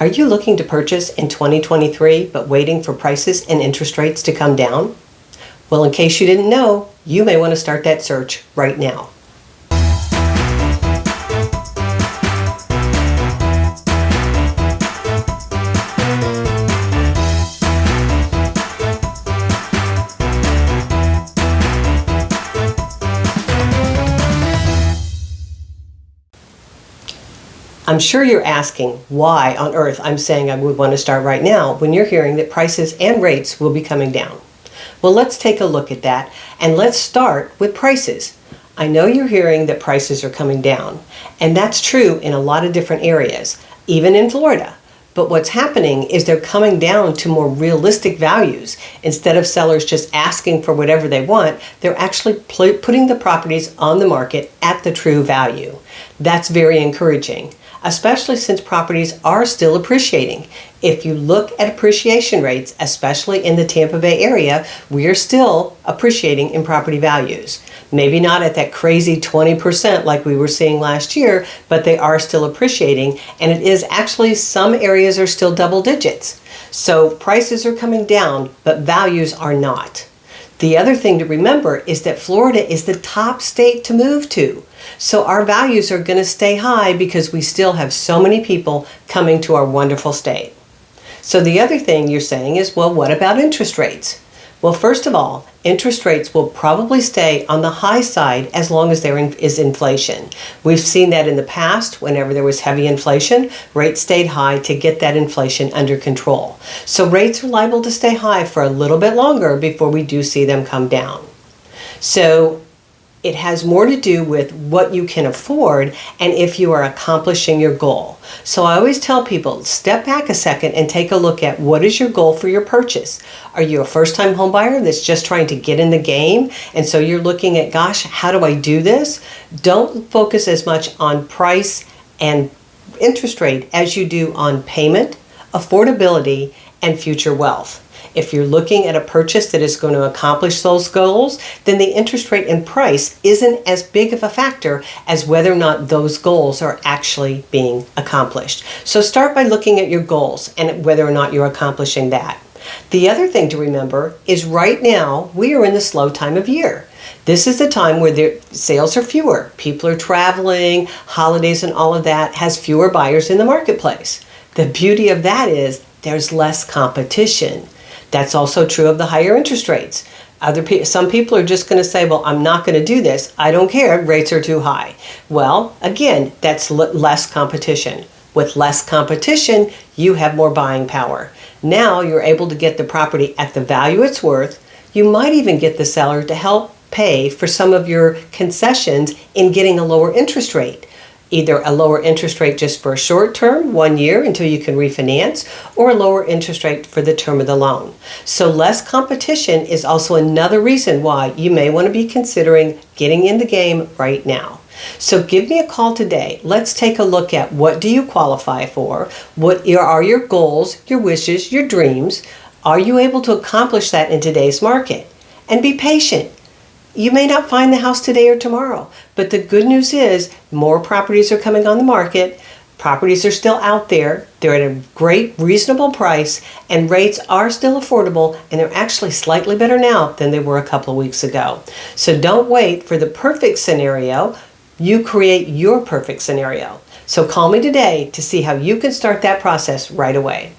Are you looking to purchase in 2023 but waiting for prices and interest rates to come down? Well, in case you didn't know, you may want to start that search right now. I'm sure you're asking why on earth I'm saying I would want to start right now when you're hearing that prices and rates will be coming down. Well, let's take a look at that, and let's start with prices. I know you're hearing that prices are coming down, and that's true in a lot of different areas, even in Florida. But what's happening is they're coming down to more realistic values. Instead of sellers just asking for whatever they want, they're actually putting the properties on the market at the true value. That's very encouraging, especially since properties are still appreciating. If you look at appreciation rates, especially in the Tampa Bay area, we are still appreciating in property values. Maybe not at that crazy 20% like we were seeing last year, but they are still appreciating, and it is actually some areas are still double digits. So prices are coming down, but values are not. The other thing to remember is that Florida is the top state to move to. So our values are going to stay high because we still have so many people coming to our wonderful state. So the other thing you're saying is, well, what about interest rates? Well, first of all, interest rates will probably stay on the high side as long as there is inflation. We've seen that in the past. Whenever there was heavy inflation, rates stayed high to get that inflation under control. So rates are liable to stay high for a little bit longer before we do see them come down. So it has more to do with what you can afford and if you are accomplishing your goal. So I always tell people, step back a second and take a look at what is your goal for your purchase. Are you a first-time home buyer that's just trying to get in the game? And so you're looking at, gosh, how do I do this? Don't focus as much on price and interest rate as you do on payment, affordability, and future wealth. If you're looking at a purchase that is going to accomplish those goals, then the interest rate and price isn't as big of a factor as whether or not those goals are actually being accomplished. So start by looking at your goals and whether or not you're accomplishing that. The other thing to remember is right now we are in the slow time of year. This is the time where the sales are fewer. People are traveling, holidays and all of that has fewer buyers in the marketplace. The beauty of that is there's less competition. That's also true of the higher interest rates. Some people are just going to say, well, I'm not going to do this. I don't care. Rates are too high. Well, again, that's less competition. With less competition, you have more buying power. Now you're able to get the property at the value it's worth. You might even get the seller to help pay for some of your concessions in getting a lower interest rate. Either a lower interest rate just for a short term, 1 year until you can refinance, or a lower interest rate for the term of the loan. So less competition is also another reason why you may want to be considering getting in the game right now. So give me a call today. Let's take a look at what do you qualify for? What are your goals, your wishes, your dreams? Are you able to accomplish that in today's market? And be patient. You may not find the house today or tomorrow, but the good news is more properties are coming on the market. Properties are still out there. They're at a great, reasonable price, and rates are still affordable, and they're actually slightly better now than they were a couple of weeks ago. So don't wait for the perfect scenario. You create your perfect scenario. So call me today to see how you can start that process right away.